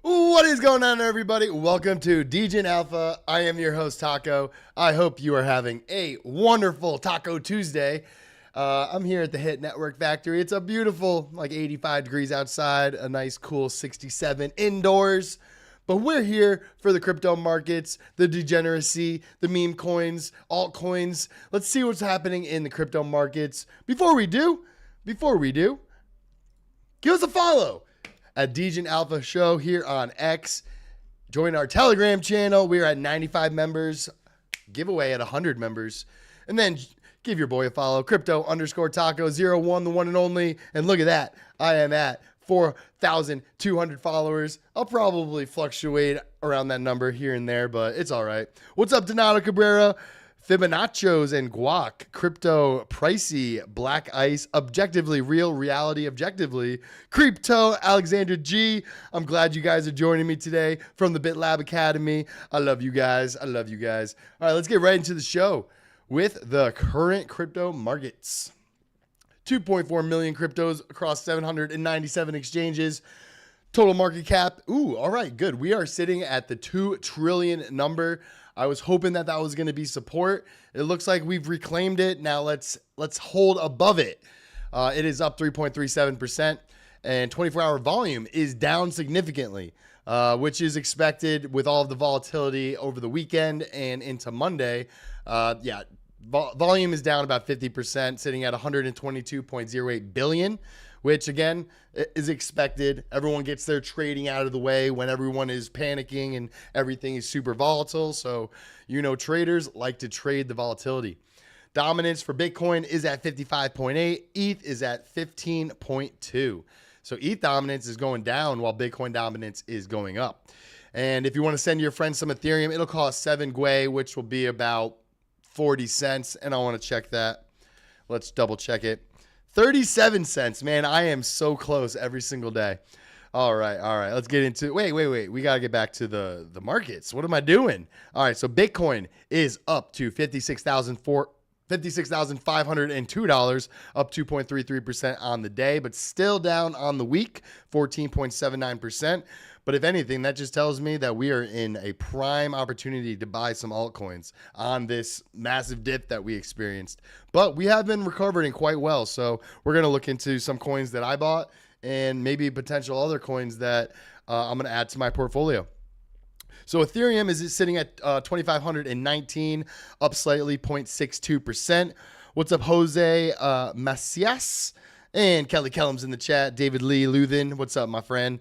What is going on, everybody? Welcome to Degen Alpha. I am your host, Taco. I hope you are having a wonderful Taco Tuesday. I'm here at the Hit Network Factory. It's a beautiful, like 85 degrees outside, a nice, cool 67 indoors. But we're here for the crypto markets, the degeneracy, the meme coins, altcoins. Let's see what's happening in the crypto markets. Before we do, give us a follow at Degen Alpha Show here on X. Join our Telegram channel. We're at 95 members. Giveaway at 100 members. And then give your boy a follow. Crypto_Taco01, the one and only. And look at that. I am at 4,200 followers. I'll probably fluctuate around that number here and there, but it's all right. What's up, Donato Cabrera? Fibonaccios and Guac, Crypto, Pricey, Black Ice, Objectively Real, Reality, Objectively, Crypto, Alexander G. I'm glad you guys are joining me today from the BitLab Academy. I love you guys. I love you guys. All right, let's get right into the show with the current crypto markets. 2.4 million cryptos across 797 exchanges. Total market cap. Ooh, all right, good. We are sitting at the 2 trillion number. I was hoping that was going to be support. It looks like we've reclaimed it. Now let's hold above it. It is up 3.37%, and 24-hour volume is down significantly, which is expected with all of the volatility over the weekend and into Monday. Volume is down about 50%, sitting at 122.08 billion. Which, again, is expected. Everyone gets their trading out of the way when everyone is panicking and everything is super volatile. So, traders like to trade the volatility. Dominance for Bitcoin is at 55.8. ETH is at 15.2. So, ETH dominance is going down while Bitcoin dominance is going up. And if you want to send your friends some Ethereum, it'll cost 7 Gwei, which will be about 40 cents. And I want to check that. Let's double check it. 37 cents, man. I am so close every single day. All right. Let's get into wait. We got to get back to the markets. What am I doing? All right. So Bitcoin is up to $56,502, up 2.33% on the day, but still down on the week, 14.79%. But if anything, that just tells me that we are in a prime opportunity to buy some altcoins on this massive dip that we experienced. But we have been recovering quite well. So we're going to look into some coins that I bought and maybe potential other coins that I'm going to add to my portfolio. So Ethereum is sitting at 2,519, up slightly, 0.62%. What's up, Jose Macias? And Kelly Kellum's in the chat. David Lee Luthen, what's up, my friend?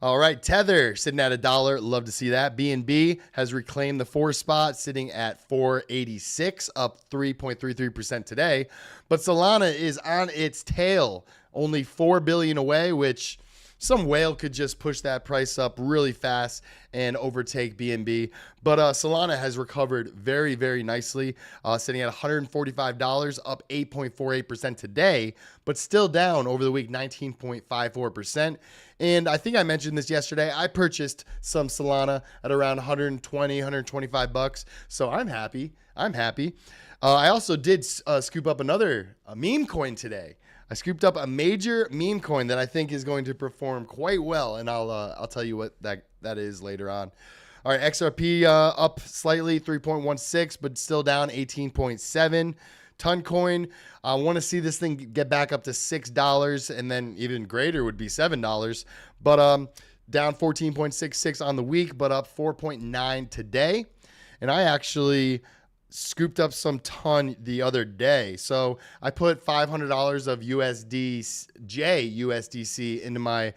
All right, Tether sitting at $1. Love to see that. BNB has reclaimed the 4 spot, sitting at 486, up 3.33% today. But Salana is on its tail, only 4 billion away, which some whale could just push that price up really fast and overtake BNB. But Salana has recovered very, very nicely, sitting at $145, up 8.48% today, but still down over the week, 19.54%. And I think I mentioned this yesterday. I purchased some Salana at around 120, 125 bucks. So I'm happy. I also did scoop up another meme coin today. I scooped up a major meme coin that I think is going to perform quite well, and I'll tell you what that is later on. All right, XRP up slightly, 3.16, but still down 18.7. Toncoin, I want to see this thing get back up to $6, and then even greater would be $7. But down 14.66 on the week, but up 4.9 today. And I actually scooped up some ton the other day. So I put $500 of USDC into my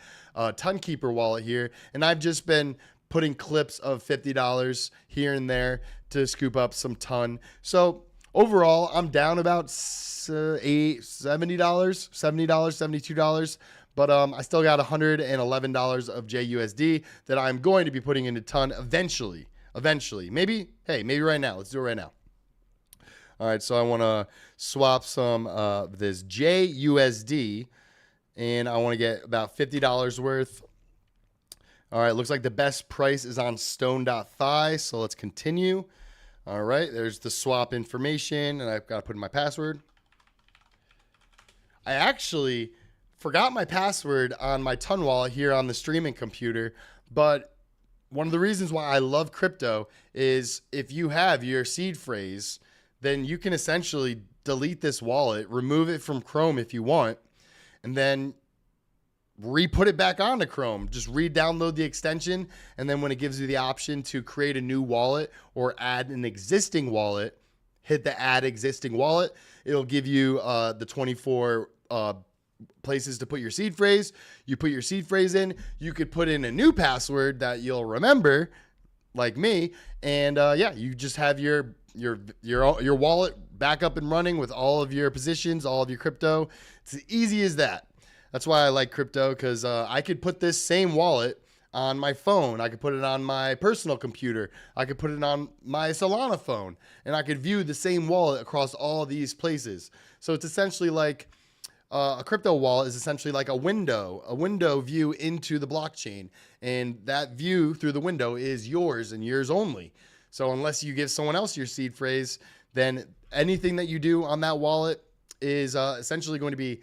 Ton Keeper wallet here, and I've just been putting clips of $50 here and there to scoop up some ton. So overall, I'm down about $70, $72, but I still got $111 of JUSD that I'm going to be putting into ton eventually. Maybe right now. Let's do it right now. All right, so I want to swap some of this JUSD, and I want to get about $50 worth. All right, looks like the best price is on stone.fi, so let's continue. All right, there's the swap information, and I've got to put in my password. I actually forgot my password on my Ton wallet here on the streaming computer, but one of the reasons why I love crypto is if you have your seed phrase, then you can essentially delete this wallet, remove it from Chrome if you want, and then re-put it back onto Chrome. Just re-download the extension, and then when it gives you the option to create a new wallet or add an existing wallet, hit the add existing wallet. It'll give you the 24 places to put your seed phrase. You put your seed phrase in. You could put in a new password that you'll remember, like me, and yeah, you just have your wallet back up and running with all of your positions, all of your crypto. It's as easy as that. That's why I like crypto, because I could put this same wallet on my phone. I could put it on my personal computer. I could put it on my Salana phone, and I could view the same wallet across all these places. So it's essentially like a crypto wallet is essentially like a window view into the blockchain. And that view through the window is yours and yours only. So unless you give someone else your seed phrase, then anything that you do on that wallet is essentially going to be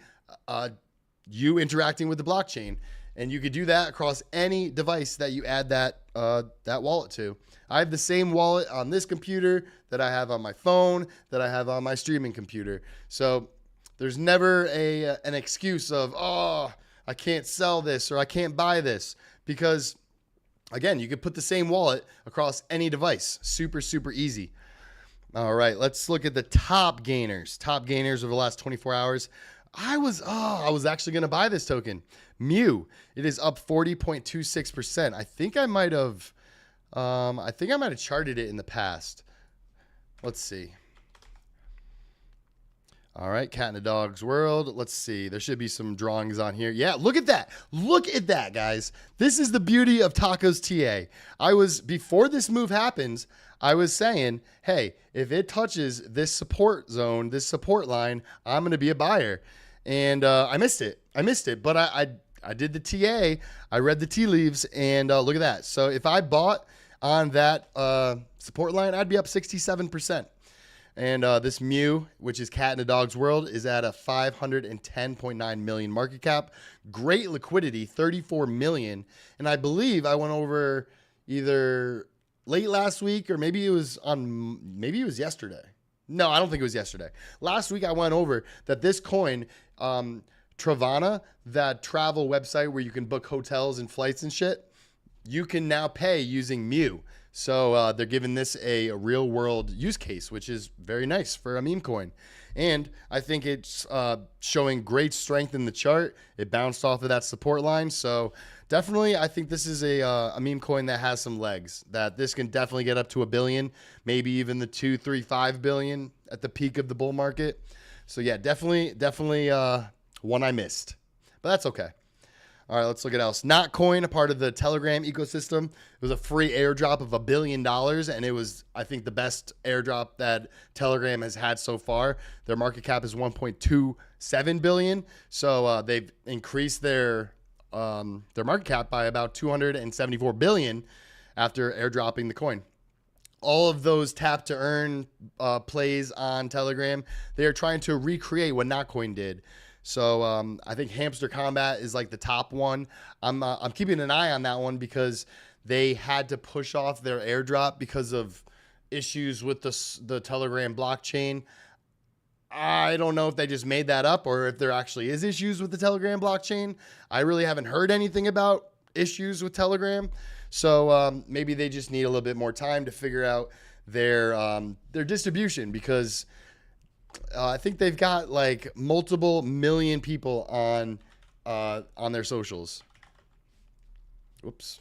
you interacting with the blockchain. And you could do that across any device that you add that wallet to. I have the same wallet on this computer that I have on my phone, that I have on my streaming computer. So there's never an excuse of, oh, I can't sell this or I can't buy this, because again, you could put the same wallet across any device. Super, super easy. All right, let's look at the top gainers. Top gainers over the last 24 hours. I was actually going to buy this token. Mew. It is up 40.26%. I think I might have charted it in the past. Let's see. All right, Cat in the Dog's World. Let's see. There should be some drawings on here. Yeah, look at that. Look at that, guys. This is the beauty of Taco's TA. Before this move happens, I was saying, hey, if it touches this support zone, this support line, I'm going to be a buyer. And I missed it. But I did the TA. I read the tea leaves, and look at that. So if I bought on that support line, I'd be up 67%. And this Mew, which is Cat in the Dog's World, is at a 510.9 million market cap. Great liquidity, 34 million. And I believe I went over either late last week or maybe it was yesterday. No, I don't think it was yesterday. Last week I went over that this coin, Travana, that travel website where you can book hotels and flights and shit, you can now pay using Mew. So they're giving this a real world use case, which is very nice for a meme coin. And I think it's showing great strength in the chart. It bounced off of that support line. So definitely, I think this is a meme coin that has some legs, that this can definitely get up to $1 billion, maybe even the 2, 3, 5 billion at the peak of the bull market. So yeah, definitely one I missed, but that's okay. All right, let's look at else. Notcoin, a part of the Telegram ecosystem. It was a free airdrop of $1 billion, and it was, I think, the best airdrop that Telegram has had so far. Their market cap is 1.27 billion, so they've increased their market cap by about 274 billion after airdropping the coin. All of those tap to earn plays on Telegram, they are trying to recreate what Notcoin did. So I think Hamster Combat is like the top one. I'm keeping an eye on that one because they had to push off their airdrop because of issues with the Telegram blockchain. I don't know if they just made that up or if there actually is issues with the Telegram blockchain. I really haven't heard anything about issues with Telegram. So maybe they just need a little bit more time to figure out their distribution, because I think they've got like multiple million people on their socials. Oops.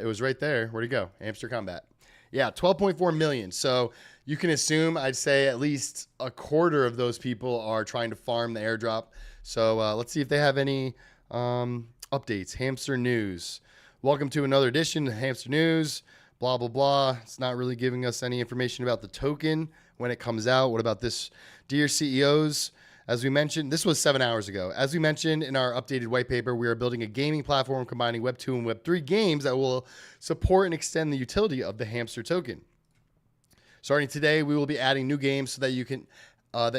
It was right there. Where'd it go? Hamster Combat. Yeah, 12.4 million. So you can assume, I'd say at least a quarter of those people are trying to farm the airdrop. So let's see if they have any updates. Hamster News. Welcome to another edition of Hamster News. Blah, blah, blah. It's not really giving us any information about the token when it comes out. What about this? Dear CEOs, as we mentioned, this was 7 hours ago. As we mentioned in our updated white paper, we are building a gaming platform combining Web 2 and Web 3 games that will support and extend the utility of the Hamster token. Starting today, we will be adding new games so that you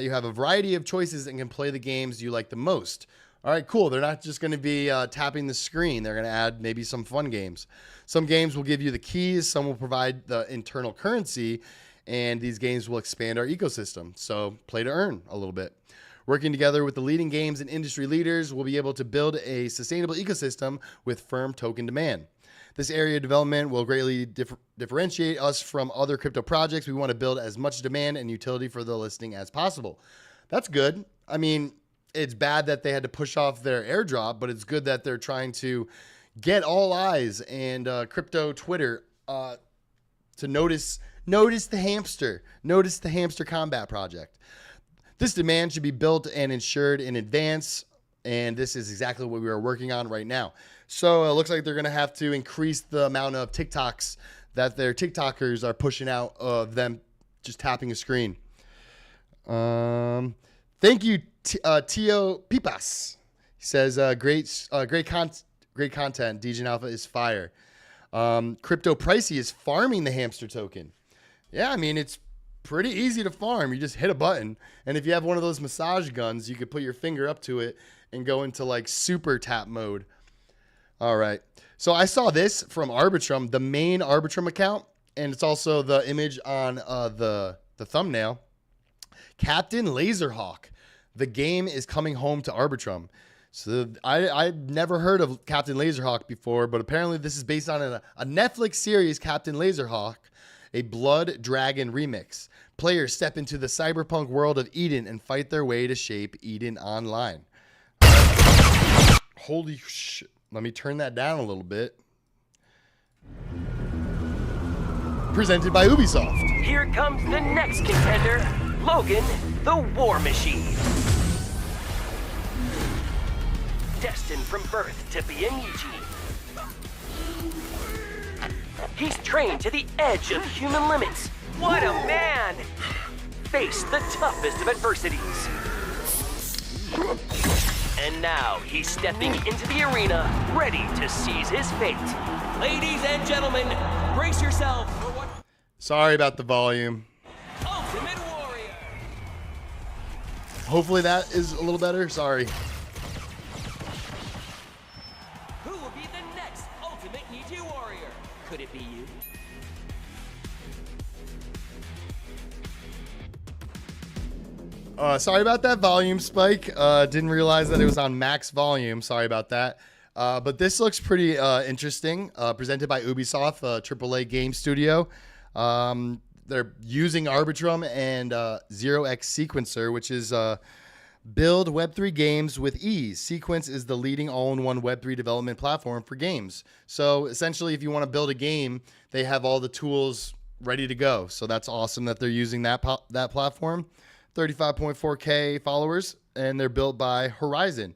have a variety of choices and can play the games you like the most. All right, cool. They're not just going to be tapping the screen. They're going to add maybe some fun games. Some games will give you the keys. Some will provide the internal currency. And these games will expand our ecosystem. So play to earn a little bit. Working together with the leading games and industry leaders, we'll be able to build a sustainable ecosystem with firm token demand. This area of development will greatly differentiate us from other crypto projects. We want to build as much demand and utility for the listing as possible. That's good. I mean, it's bad that they had to push off their airdrop, but it's good that they're trying to get all eyes and crypto Twitter to notice the hamster combat project. This demand should be built and insured in advance, and this is exactly what we are working on right now. So it looks like they're going to have to increase the amount of TikToks that their TikTokers are pushing out of them just tapping a screen. Thank you, Tio Pipas. He says, great content. Degen Alpha is fire. Crypto Pricey is farming the hamster token. Yeah, I mean, it's pretty easy to farm. You just hit a button. And if you have one of those massage guns, you could put your finger up to it and go into like super tap mode. All right. So I saw this from Arbitrum, the main Arbitrum account. And it's also the image on the thumbnail. Captain Laserhawk. The game is coming home to Arbitrum. So I'd never heard of Captain Laserhawk before, but apparently this is based on a Netflix series, Captain Laserhawk, a Blood Dragon remix. Players step into the cyberpunk world of Eden and fight their way to shape Eden online. Holy shit. Let me turn that down a little bit. Presented by Ubisoft. Here comes the next contender, Logan, the War Machine. Destined from birth to be an EG. He's trained to the edge of human limits. What a man! Faced the toughest of adversities. And now he's stepping into the arena, ready to seize his fate. Ladies and gentlemen, brace yourself for what... Sorry about the volume. Ultimate Warrior! Hopefully that is a little better. Sorry. Who will be the next Ultimate EG Warrior? Could it be you? Sorry about that volume spike. Didn't realize that it was on max volume. Sorry about that. But this looks pretty interesting. Presented by Ubisoft, AAA game studio. They're using Arbitrum and 0x Sequencer, which is build Web3 games with ease. Sequence is the leading all-in-one Web3 development platform for games. So essentially, if you want to build a game, they have all the tools ready to go. So that's awesome that they're using that platform. 35.4K followers, and they're built by Horizon.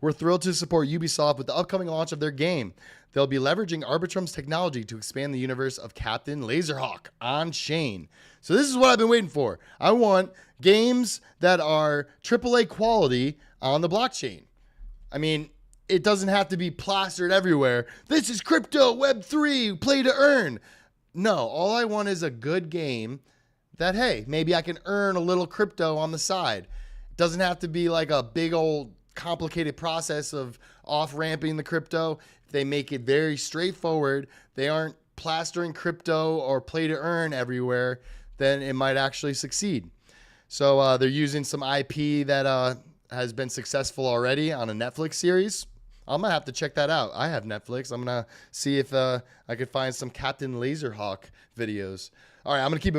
We're thrilled to support Ubisoft with the upcoming launch of their game. They'll be leveraging Arbitrum's technology to expand the universe of Captain Laserhawk on-chain. So this is what I've been waiting for. I want games that are AAA quality on the blockchain. I mean, it doesn't have to be plastered everywhere. This is crypto, Web3, play to earn. No, all I want is a good game that, hey, maybe I can earn a little crypto on the side. It doesn't have to be like a big old complicated process of off-ramping the crypto. If they make it very straightforward, they aren't plastering crypto or play to earn everywhere, then it might actually succeed. So they're using some IP that has been successful already on a Netflix series. I'm going to have to check that out. I have Netflix. I'm going to see if I could find some Captain Laserhawk videos. All right, I'm going to keep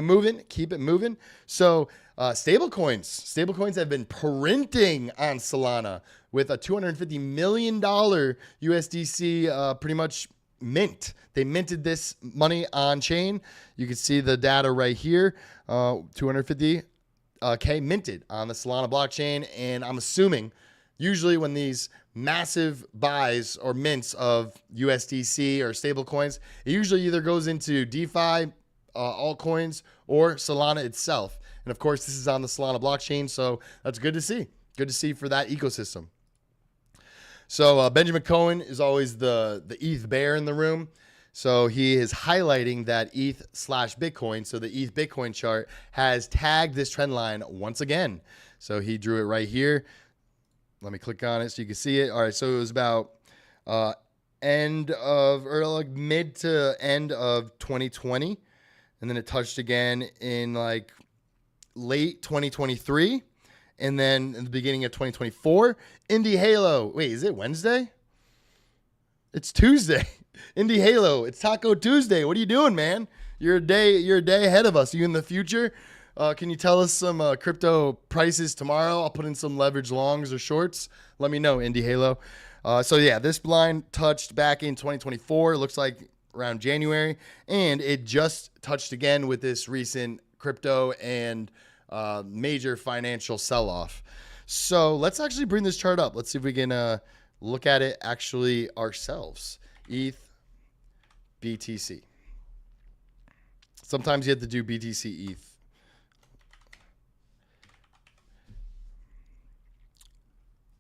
it moving. So stablecoins have been printing on Salana with a $250 million USDC pretty much mint. They minted this money on chain. You can see the data right here, 250K minted on the Salana blockchain. And I'm assuming usually when these massive buys or mints of USDC or stablecoins, it usually either goes into DeFi, altcoins, or Salana itself. And of course, this is on the Salana blockchain, so that's good to see. Good to see for that ecosystem. So Benjamin Cohen is always the ETH bear in the room. So he is highlighting that ETH/Bitcoin. So the ETH Bitcoin chart has tagged this trend line once again. So he drew it right here. Let me click on it so you can see it. All right, so it was about end of, or like mid to end of 2020, and then it touched again in like late 2023, and then in the beginning of 2024. Indie Halo. Wait, is it Wednesday? It's Tuesday. Indie Halo. It's Taco Tuesday. What are you doing, man? You're a day ahead of us. Are you in the future? Can you tell us some crypto prices tomorrow? I'll put in some leverage longs or shorts. Let me know, Indie Halo. So yeah, this line touched back in 2024. It looks like around January, and it just touched again with this recent crypto and major financial sell-off. So let's actually bring this chart up. Let's see if we can look at it actually ourselves. ETHBTC. Sometimes you have to do BTC ETH.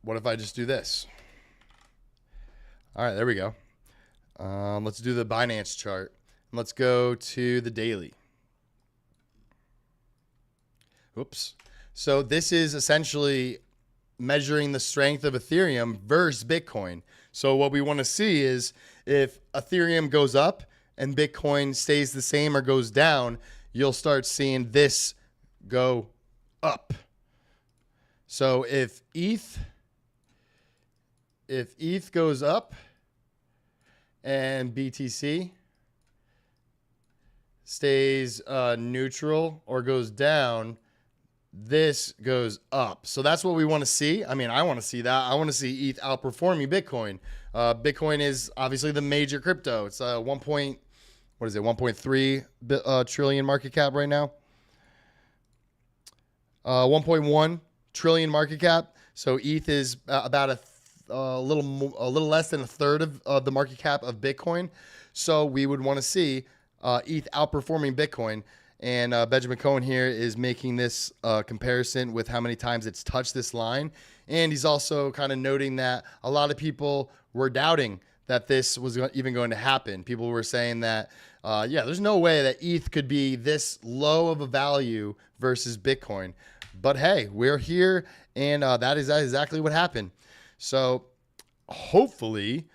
What if I just do this? All right, there we go. Let's do the Binance chart. Let's go to the daily. Oops. So this is essentially measuring the strength of Ethereum versus Bitcoin. So what we want to see is if Ethereum goes up and Bitcoin stays the same or goes down, you'll start seeing this go up. So if ETH goes up and BTC stays neutral or goes down, this goes up. So that's what we want to see. I mean, I want to see that. I want to see ETH outperforming Bitcoin. Bitcoin is obviously the major crypto. It's 1.3 trillion market cap right now. 1.1 trillion market cap. So ETH is about a little less than a third of the market cap of Bitcoin. So we would want to see ETH outperforming Bitcoin. And Benjamin Cohen here is making this comparison with how many times it's touched this line. And he's also kind of noting that a lot of people were doubting that this was even going to happen. People were saying that, there's no way that ETH could be this low of a value versus Bitcoin. But hey, we're here, and that is exactly what happened. So hopefully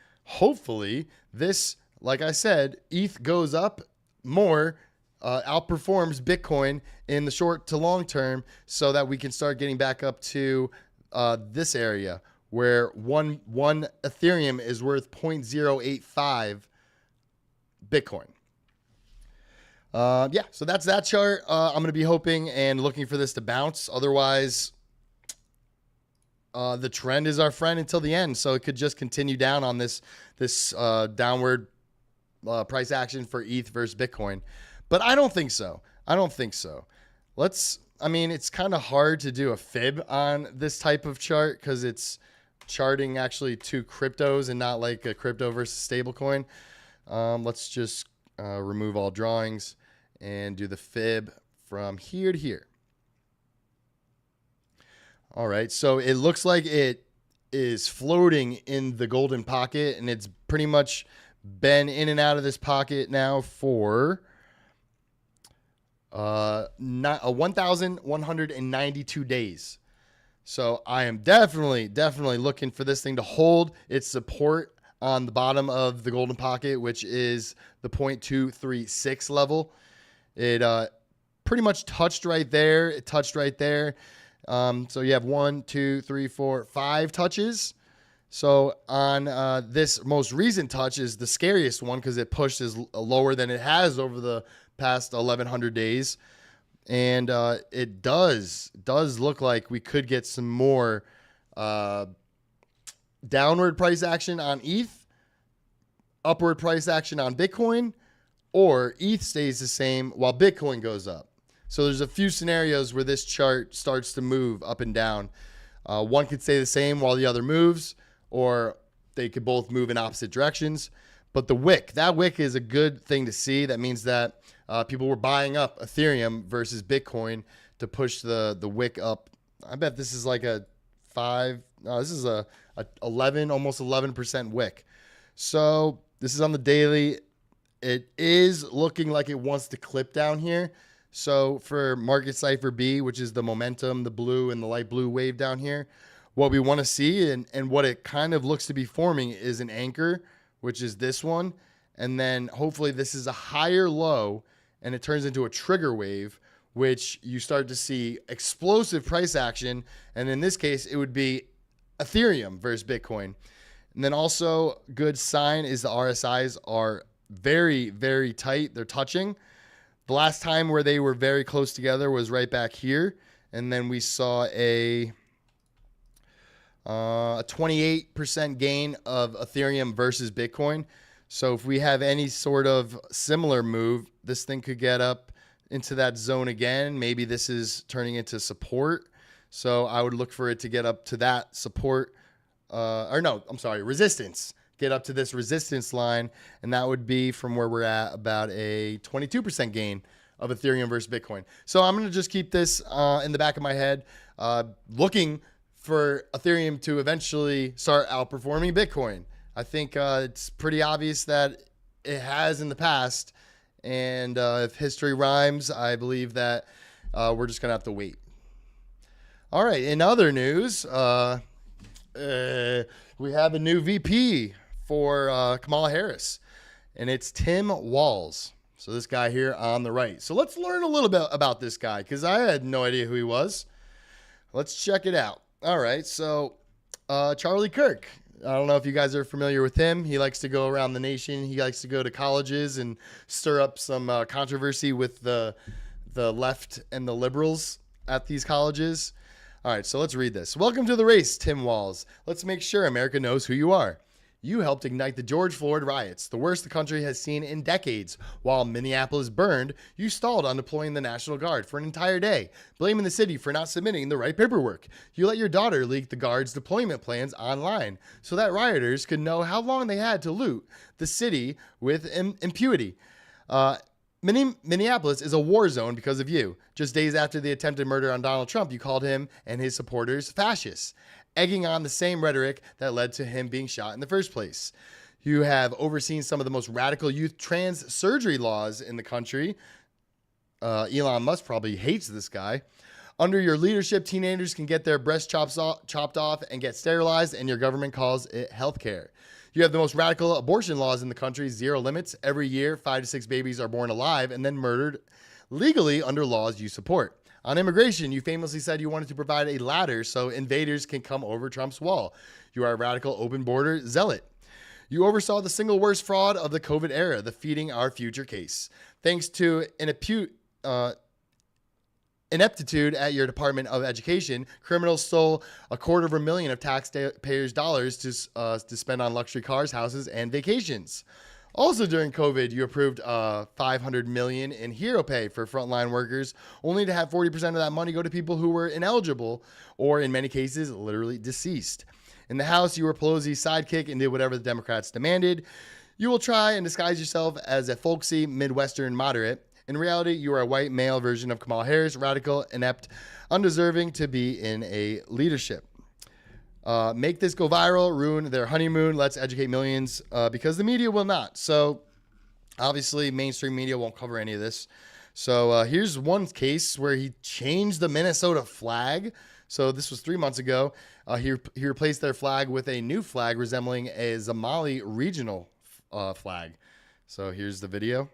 this, like I said, ETH goes up more, outperforms Bitcoin in the short to long term, so that we can start getting back up to this area where one Ethereum is worth 0.085 Bitcoin. So that's that chart. I'm going to be hoping and looking for this to bounce. Otherwise, the trend is our friend until the end. So it could just continue down on this downward price action for ETH versus Bitcoin. But I don't think so. It's kind of hard to do a fib on this type of chart because it's charting actually two cryptos and not like a crypto versus stablecoin. Let's just remove all drawings and do the fib from here to here. All right, so it looks like it is floating in the golden pocket, and it's pretty much been in and out of this pocket now for 1,192 days. So I am definitely looking for this thing to hold its support on the bottom of the golden pocket, which is the 0.236 level. It pretty much touched right there. So you have 1, 2, 3, 4, 5 touches. So on this most recent touch is the scariest one because it pushed as lower than it has over the past 1,100 days. And it does look like we could get some more downward price action on ETH, upward price action on Bitcoin, or ETH stays the same while Bitcoin goes up. So there's a few scenarios where this chart starts to move up and down. One could stay the same while the other moves, or they could both move in opposite directions. But that wick is a good thing to see. That means that people were buying up Ethereum versus Bitcoin to push the wick up. I bet this is like this is a 11, almost 11% wick. So this is on the daily. It is looking like it wants to clip down here. So for Market Cipher B, which is the momentum, the blue and the light blue wave down here, what we want to see and what it kind of looks to be forming is an anchor, which is this one. And then hopefully this is a higher low and it turns into a trigger wave, which you start to see explosive price action. And in this case, it would be Ethereum versus Bitcoin. And then also good sign is the RSIs are very, very tight. They're touching. The last time where they were very close together was right back here. And then we saw a 28% gain of Ethereum versus Bitcoin. So if we have any sort of similar move, this thing could get up into that zone again. Maybe this is turning into support. So I would look for it to get up to that support, resistance. Get up to this resistance line, and that would be from where we're at about a 22% gain of Ethereum versus Bitcoin. So I'm going to just keep this in the back of my head, looking for Ethereum to eventually start outperforming Bitcoin. I think it's pretty obvious that it has in the past, and if history rhymes, I believe that we're just going to have to wait. All right, in other news, we have a new VP for Kamala Harris, and it's Tim Walz. So this guy here on the right. So let's learn a little bit about this guy because I had no idea who he was. Let's check it out. All right, so Charlie Kirk. I don't know if you guys are familiar with him. He likes to go around the nation. He likes to go to colleges and stir up some controversy with the left and the liberals at these colleges. All right, so let's read this. Welcome to the race, Tim Walz. Let's make sure America knows who you are. You helped ignite the George Floyd riots, the worst the country has seen in decades. While Minneapolis burned, you stalled on deploying the National Guard for an entire day, blaming the city for not submitting the right paperwork. You let your daughter leak the Guard's deployment plans online so that rioters could know how long they had to loot the city with impunity. Minneapolis is a war zone because of you. Just days after the attempted murder on Donald Trump, you called him and his supporters fascists, egging on the same rhetoric that led to him being shot in the first place. You have overseen some of the most radical youth trans surgery laws in the country. Elon Musk probably hates this guy. Under your leadership, teenagers can get their breasts chopped off and get sterilized, and your government calls it healthcare. You have the most radical abortion laws in the country, zero limits. Every year, 5 to 6 babies are born alive and then murdered legally under laws you support. On immigration, you famously said you wanted to provide a ladder so invaders can come over Trump's wall. You are a radical open border zealot. You oversaw the single worst fraud of the COVID era, the feeding our future case. Thanks to ineptitude at your Department of Education, criminals stole $250,000 of taxpayers' dollars to spend on luxury cars, houses, and vacations. Also during COVID, you approved $500 million in hero pay for frontline workers, only to have 40% of that money go to people who were ineligible or, in many cases, literally deceased. In the House, you were Pelosi's sidekick and did whatever the Democrats demanded. You will try and disguise yourself as a folksy Midwestern moderate. In reality, you are a white male version of Kamala Harris, radical, inept, undeserving to be in a leadership. Make this go viral, ruin their honeymoon, let's educate millions, because the media will not. So obviously mainstream media won't cover any of this. So here's one case where he changed the Minnesota flag. So this was 3 months ago. He replaced their flag with a new flag resembling a Somali regional flag. So here's the video.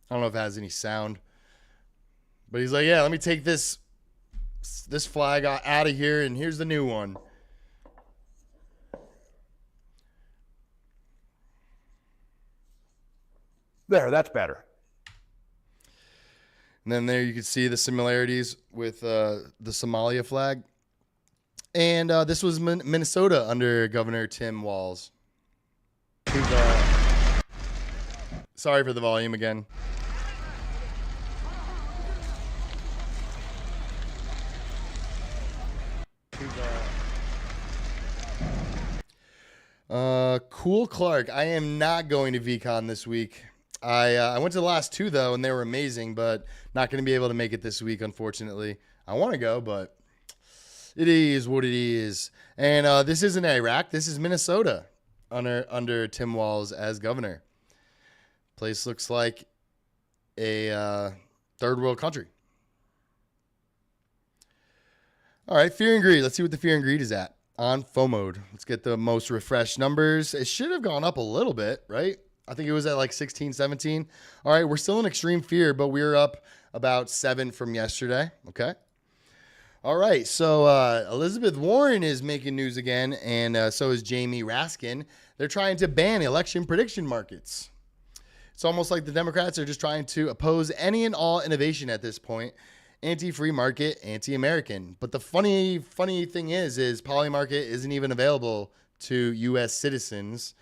I don't know if it has any sound, but he's like, yeah, let me take this flag out of here, and here's the new one. There, that's better. And then there you can see the similarities with the Somalia flag. And this was Minnesota under Governor Tim Walz. Sorry for the volume again. Cool Clark. I am not going to VCon this week. I went to the last two though, and they were amazing, but not going to be able to make it this week, unfortunately. I want to go, but it is what it is. And this isn't Iraq. This is Minnesota under Tim Walz as governor. Place looks like a third world country. All right, fear and greed. Let's see what the fear and greed is at on FOMO. Let's get the most refreshed numbers. It should have gone up a little bit, right? I think it was at like 16, 17. All right, we're still in extreme fear, but we're up about 7 from yesterday. Okay. All right, so Elizabeth Warren is making news again, and so is Jamie Raskin. They're trying to ban election prediction markets. It's almost like the Democrats are just trying to oppose any and all innovation at this point. Anti-free market, anti-American. But the funny thing is Polymarket isn't even available to U.S. citizens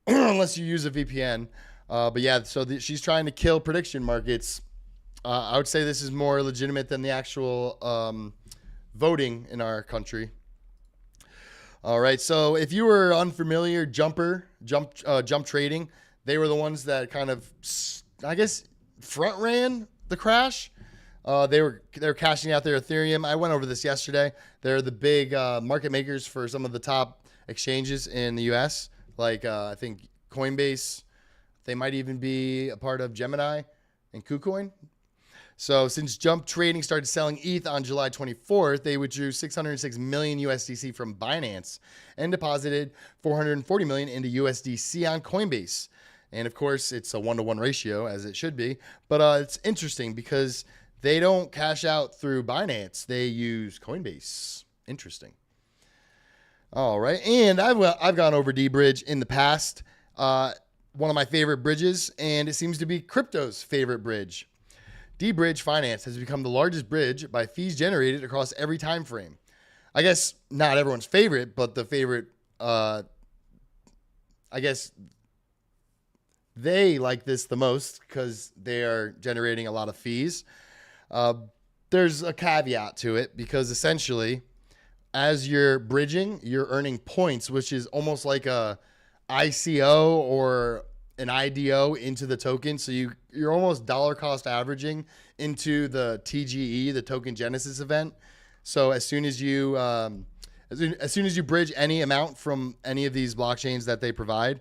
unless you use a VPN. But yeah, so she's trying to kill prediction markets. I would say this is more legitimate than the actual voting in our country. All right, so if you were unfamiliar, jump trading, they were the ones that kind of, I guess, front ran the crash. They're cashing out their Ethereum. I went over this yesterday. They're the big market makers for some of the top exchanges in the U.S. Like I think Coinbase. They might even be a part of Gemini and KuCoin. So since Jump Trading started selling ETH on July 24th, they withdrew 606 million USDC from Binance and deposited 440 million into USDC on Coinbase. And of course, it's a 1-to-1 ratio, as it should be. But it's interesting because they don't cash out through Binance. They use Coinbase. Interesting. All right. And I've gone over D-Bridge in the past. One of my favorite bridges, and it seems to be crypto's favorite bridge. D-Bridge Finance has become the largest bridge by fees generated across every time frame. I guess not everyone's favorite, but the favorite, I guess they like this the most because they are generating a lot of fees. There's a caveat to it because essentially as you're bridging, you're earning points, which is almost like a ICO or an IDO into the token. So you're almost dollar cost averaging into the TGE, the token genesis event. So as soon as you bridge any amount from any of these blockchains that they provide,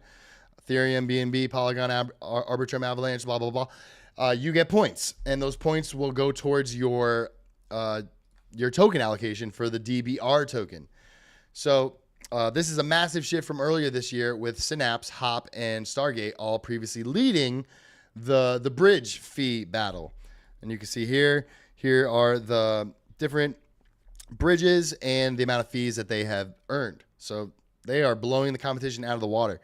Ethereum, BNB, Polygon, Arbitrum, Avalanche, blah, blah, blah, you get points. And those points will go towards your token allocation for the DBR token. So this is a massive shift from earlier this year with Synapse, Hop, and Stargate all previously leading the bridge fee battle. And you can see here are the different bridges and the amount of fees that they have earned. So they are blowing the competition out of the water.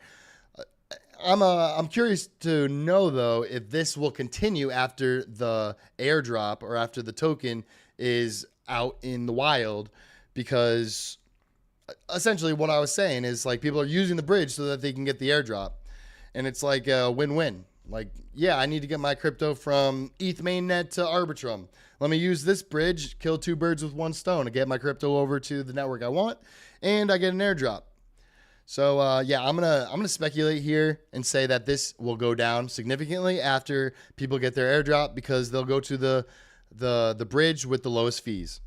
I'm curious to know, though, if this will continue after the airdrop or after the token is out in the wild, because essentially what I was saying is like people are using the bridge so that they can get the airdrop, and it's like a win-win. Like, yeah, I need to get my crypto from ETH mainnet to Arbitrum. Let me use this bridge, kill 2 birds with 1 stone, and get my crypto over to the network I want, and I get an airdrop. So yeah, I'm gonna speculate here and say that this will go down significantly after people get their airdrop, because they'll go to the bridge with the lowest fees.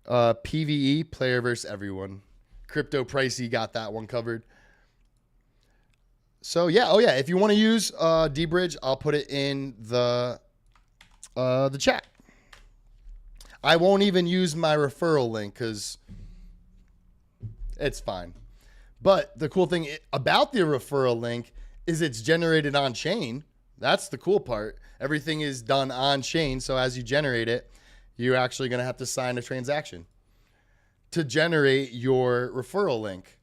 PVE, player versus everyone. Crypto Pricey got that one covered. So yeah, oh yeah, if you want to use D-Bridge, I'll put it in the chat. I won't even use my referral link because it's fine. But the cool thing about the referral link is it's generated on chain. That's the cool part. Everything is done on chain. So as you generate it, you're actually going to have to sign a transaction to generate your referral link.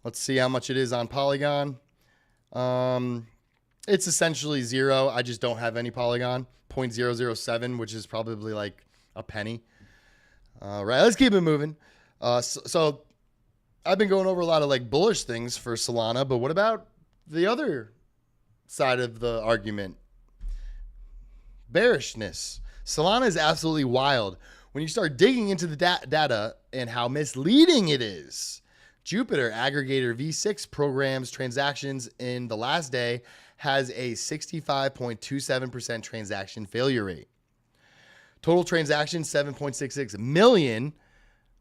Let's see how much it is on Polygon. It's essentially 0. I just don't have any Polygon. 0.007, which is probably like a penny. All right, let's keep it moving. So I've been going over a lot of like bullish things for Salana, but what about the other side of the argument? Bearishness. Salana is absolutely wild when you start digging into the data and how misleading it is. Jupiter Aggregator V6 programs transactions in the last day has a 65.27% transaction failure rate. Total transactions 7.66 million.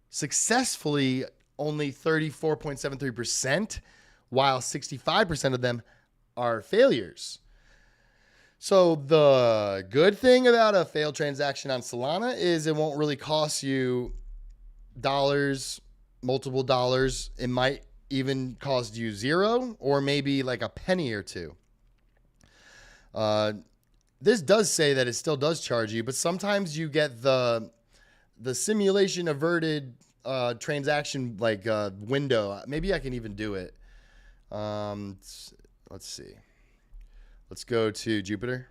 Successfully only 34.73%, while 65% of them are failures. So the good thing about a failed transaction on Salana is it won't really cost you dollars, multiple dollars. It might even cost you zero or maybe like a penny or two. This does say that it still does charge you, but sometimes you get the simulation averted transaction like window. Maybe I can even do it. Let's see. Let's go to Jupiter.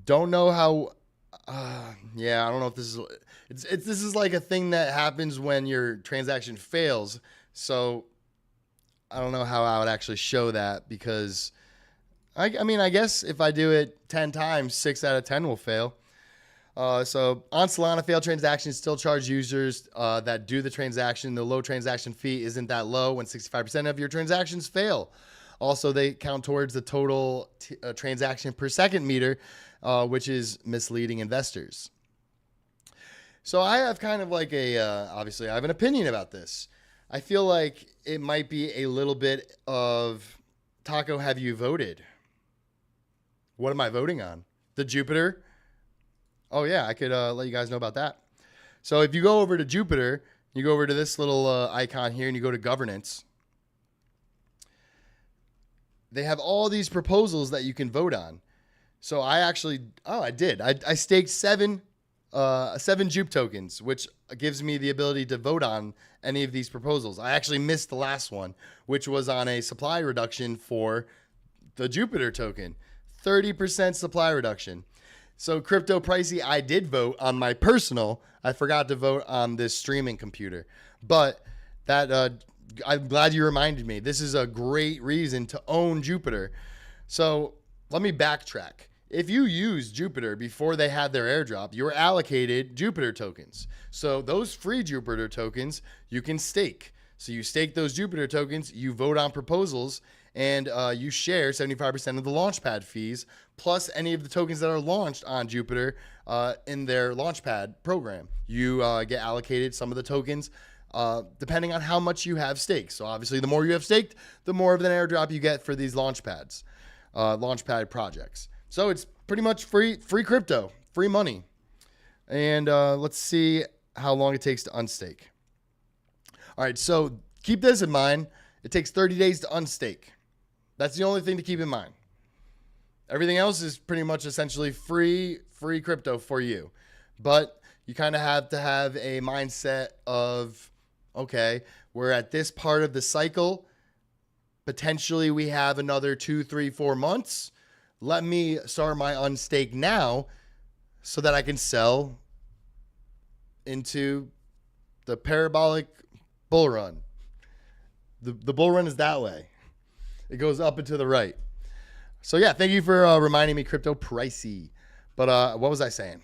Don't know how. Yeah, I don't know if this is. This is like a thing that happens when your transaction fails. So I don't know how I would actually show that because I mean, I guess if I do it 10 times, 6 out of 10 will fail. So on Solana, failed transactions still charge users that do the transaction. The low transaction fee isn't that low when 65% of your transactions fail. Also, they count towards the total transaction per second meter, which is misleading investors. So I have kind of like obviously I have an opinion about this. I feel like it might be a little bit of, Taco, have you voted? What am I voting on? The Jupiter? Oh yeah, I could let you guys know about that. So if you go over to Jupiter, you go over to this little icon here and you go to governance. They have all these proposals that you can vote on. So I did. I staked seven Jupe tokens, which gives me the ability to vote on any of these proposals. I actually missed the last one, which was on a supply reduction for the Jupiter token. 30% supply reduction. So crypto pricey, I did vote on my personal. I forgot to vote on this streaming computer. But that I'm glad you reminded me. This is a great reason to own Jupiter. So let me backtrack. If you used Jupiter before they had their airdrop, you were allocated Jupiter tokens. So those free Jupiter tokens, you can stake. So you stake those Jupiter tokens, you vote on proposals, and you share 75% of the launchpad fees, plus any of the tokens that are launched on Jupiter in their launchpad program. You get allocated some of the tokens depending on how much you have staked. So obviously, the more you have staked, the more of an airdrop you get for these launchpad projects. So it's pretty much free crypto, free money. And let's see how long it takes to unstake. All right, so keep this in mind. It takes 30 days to unstake. That's the only thing to keep in mind. Everything else is pretty much essentially free crypto for you. But you kind of have to have a mindset of, okay, we're at this part of the cycle. Potentially we have another 2, 3, 4 months. Let me start my unstake now so that I can sell into the parabolic bull run. The bull run is that way. It goes up and to the right. So yeah, thank you for reminding me crypto pricey. But what was I saying?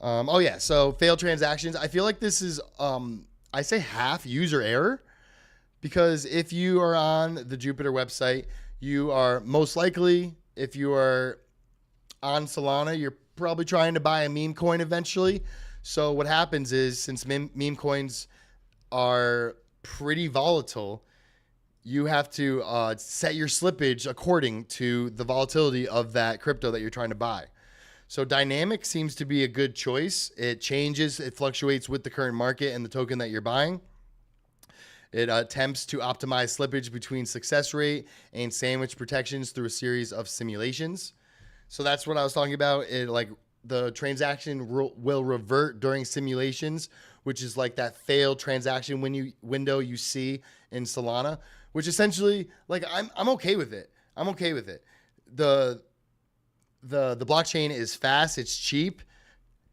Oh yeah, so failed transactions. I feel like this is, I say half user error, because if you are on the Jupiter website, you are most likely, if you are on Salana, you're probably trying to buy a meme coin eventually. So what happens is, since meme coins are pretty volatile, you have to set your slippage according to the volatility of that crypto that you're trying to buy. So dynamic seems to be a good choice. It changes, it fluctuates with the current market and the token that you're buying. It attempts to optimize slippage between success rate and sandwich protections through a series of simulations. So that's what I was talking about. It, like, the transaction will revert during simulations, which is like that failed transaction window you see in Salana, which essentially, like, I'm okay with it. I'm okay with it. The blockchain is fast, it's cheap.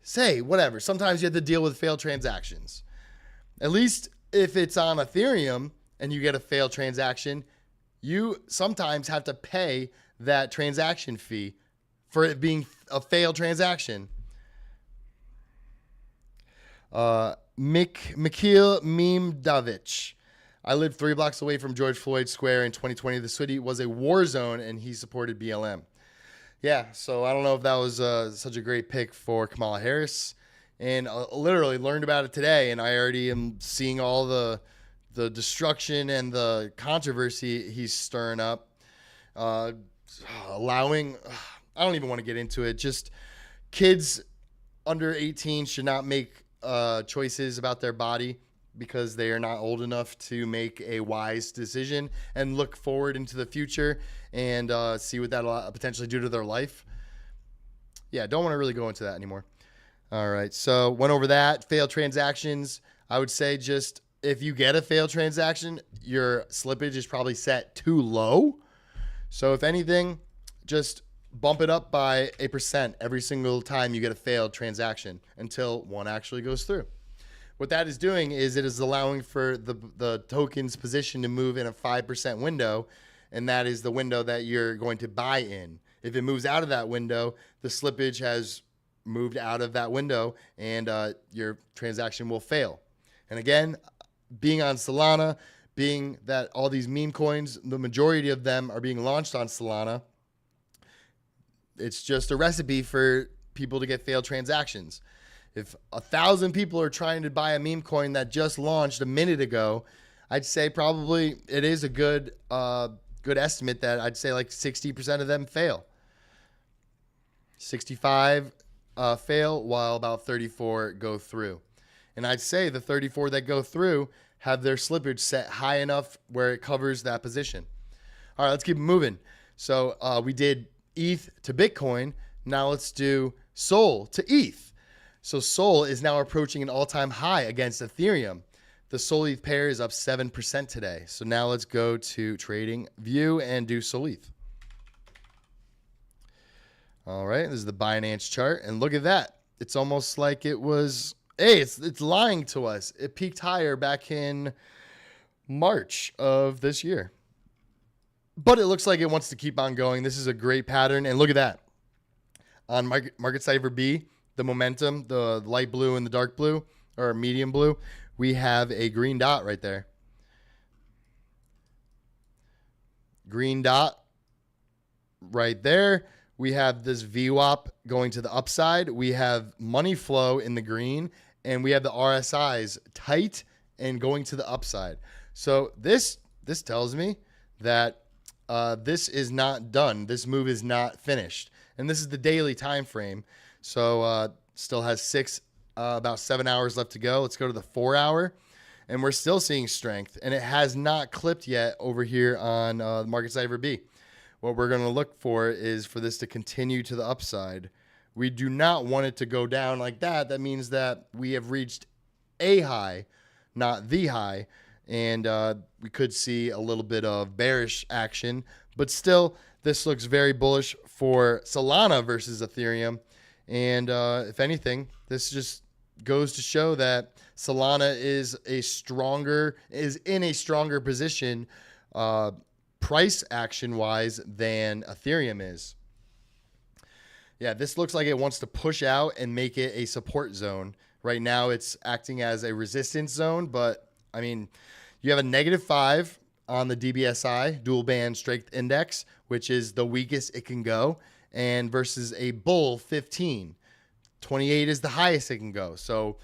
Say whatever. Sometimes you have to deal with failed transactions. At least if it's on Ethereum and you get a failed transaction, you sometimes have to pay that transaction fee for it being a failed transaction. Mikhail Mimdavich. I lived 3 blocks away from George Floyd Square in 2020. The city was a war zone, and he supported BLM. Yeah, so I don't know if that was such a great pick for Kamala Harris. And literally learned about it today, and I already am seeing all the destruction and the controversy he's stirring up. allowing, I don't even want to get into it. Just kids under 18 should not make choices about their body because they are not old enough to make a wise decision and look forward into the future and see what that'll potentially do to their life. Yeah, don't want to really go into that anymore. All right, so went over that. Failed transactions. I would say just if you get a failed transaction, your slippage is probably set too low. So if anything, just bump it up by 1% every single time you get a failed transaction until one actually goes through. What that is doing is it is allowing for the token's position to move in a 5% window, and that is the window that you're going to buy in. If it moves out of that window, the slippage has moved out of that window, and your transaction will fail. And again, being on Salana, being that all these meme coins, the majority of them are being launched on Salana, it's just a recipe for people to get failed transactions. If 1,000 people are trying to buy a meme coin that just launched a minute ago, I'd say probably it is a good estimate that I'd say like 60% of them fail. 65 fail while about 34 go through. And I'd say the 34 that go through have their slippage set high enough where it covers that position. All right, let's keep moving. So we did ETH to Bitcoin. Now let's do Sol to ETH. So Sol is now approaching an all-time high against Ethereum. The Sol ETH pair is up 7% today. So now let's go to Trading View and do Sol ETH. All right, this is the Binance chart, and look at that. It's almost like it was, hey, it's lying to us. It peaked higher back in March of this year. But it looks like it wants to keep on going. This is a great pattern, and look at that. On Market Cipher B, the momentum, the light blue and the dark blue, or medium blue, we have a green dot right there. Green dot right there. We have this VWAP going to the upside. We have money flow in the green, and we have the RSIs tight and going to the upside. So this tells me that this is not done. This move is not finished. And this is the daily time frame. So still has about 7 hours left to go. Let's go to the 4 hour. And we're still seeing strength. And it has not clipped yet over here on Market Cipher B. What we're going to look for is for this to continue to the upside. We do not want it to go down like that. That means that we have reached a high, not the high. And we could see a little bit of bearish action. But still, this looks very bullish for Salana versus Ethereum. And if anything, this just goes to show that Salana is in a stronger position price action wise than Ethereum is. Yeah, this looks like it wants to push out and make it a support zone. Right now it's acting as a resistance zone, but I mean, you have a -5 on the DBSI, dual band strength index, which is the weakest it can go, and versus a bull 15. 28 is the highest it can go. So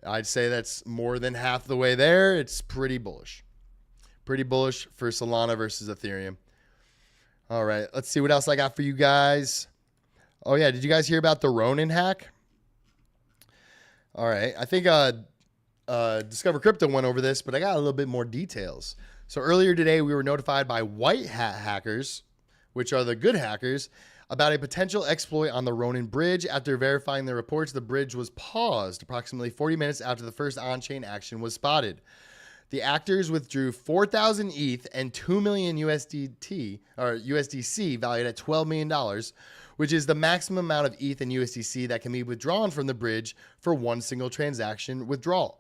I'd say that's more than half the way there. It's pretty bullish. Pretty bullish for Salana versus Ethereum. All right, let's see what else I got for you guys. Oh, yeah, did you guys hear about the Ronin hack? All right, I think Discover Crypto went over this, but I got a little bit more details. So earlier today, we were notified by white hat hackers, which are the good hackers, about a potential exploit on the Ronin bridge. After verifying the reports, the bridge was paused approximately 40 minutes after the first on-chain action was spotted. The actors withdrew 4,000 ETH and 2 million USDC valued at $12 million, which is the maximum amount of ETH and USDC that can be withdrawn from the bridge for one single transaction withdrawal.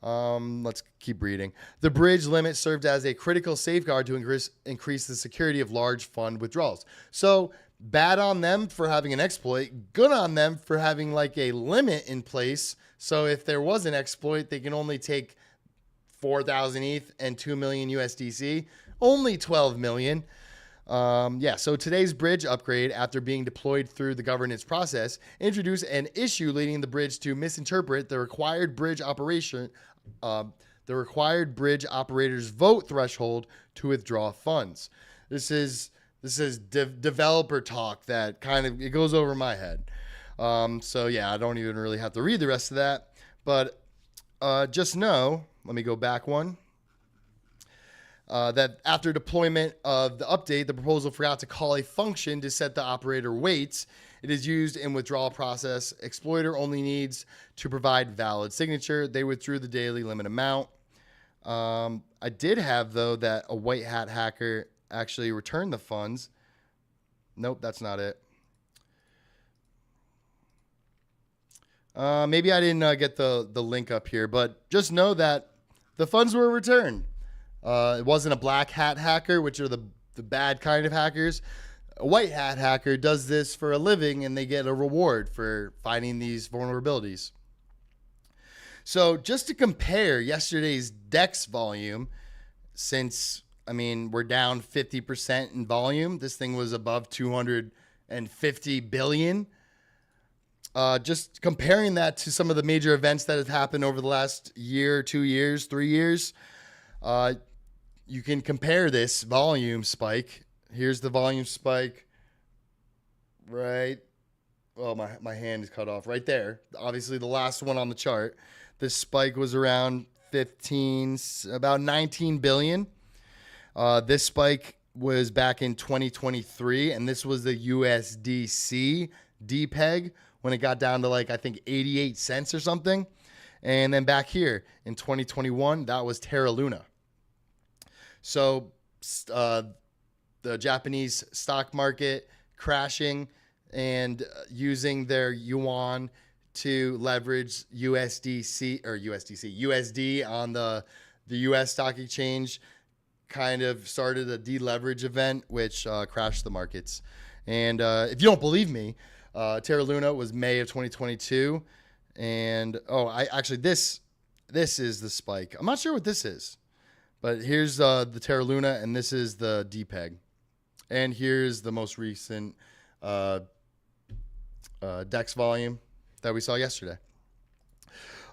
Let's keep reading. The bridge limit served as a critical safeguard to increase the security of large fund withdrawals. So bad on them for having an exploit, good on them for having like a limit in place. So if there was an exploit, they can only take 4,000 ETH and 2 million USDC, only 12 million. So today's bridge upgrade, after being deployed through the governance process, introduced an issue leading the bridge to misinterpret the required bridge operator's vote threshold to withdraw funds. This This is developer talk that kind of, it goes over my head. So yeah, I don't even really have to read the rest of that. But just know, let me go back one. That after deployment of the update, the proposal forgot to call a function to set the operator weights. It is used in withdrawal process. Exploiter only needs to provide valid signature. They withdrew the daily limit amount. I did have, though, that a white hat hacker actually returned the funds. Nope, that's not it. Maybe I didn't get the link up here, but just know that the funds were returned. It wasn't a black hat hacker, which are the bad kind of hackers. A white hat hacker does this for a living, and they get a reward for finding these vulnerabilities. So just to compare yesterday's Dex volume, since, I mean, we're down 50% in volume, this thing was above 250 billion. Just comparing that to some of the major events that have happened over the last year, 2 years, 3 years, you can compare this volume spike. Here's the volume spike, right? Well, my hand is cut off right there. Obviously, the last one on the chart. This spike was around about 19 billion. This spike was back in 2023, and this was the USDC DPEG when it got down to like, I think 88 cents or something. And then back here in 2021, that was Terra Luna. So the Japanese stock market crashing and using their yuan to leverage USD on the US stock exchange kind of started a deleverage event, which crashed the markets. And if you don't believe me, Terra Luna was May of 2022. And, this is the spike. I'm not sure what this is. But here's the Terra Luna, and this is the DPEG. And here's the most recent Dex volume that we saw yesterday.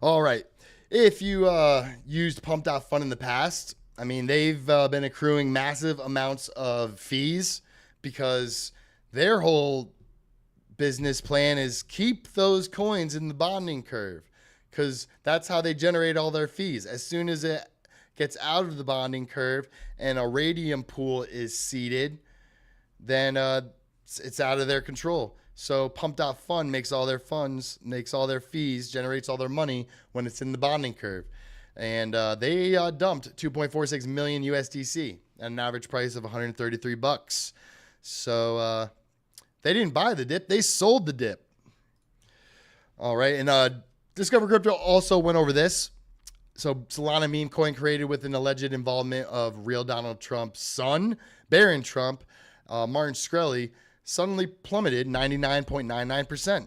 All right. If you used Pumped Out Fund in the past, I mean, they've been accruing massive amounts of fees because their whole business plan is keep those coins in the bonding curve, because that's how they generate all their fees. As soon as it gets out of the bonding curve and a radium pool is seeded, then it's out of their control. So Pumped Out Fund makes all their funds, makes all their fees, generates all their money when it's in the bonding curve. And they dumped 2.46 million USDC at an average price of 133 bucks. So they didn't buy the dip, they sold the dip. All right, and Discover Crypto also went over this. So Salana meme coin created with an alleged involvement of real Donald Trump's son, Barron Trump, MartinsCrypto, suddenly plummeted 99.99%. I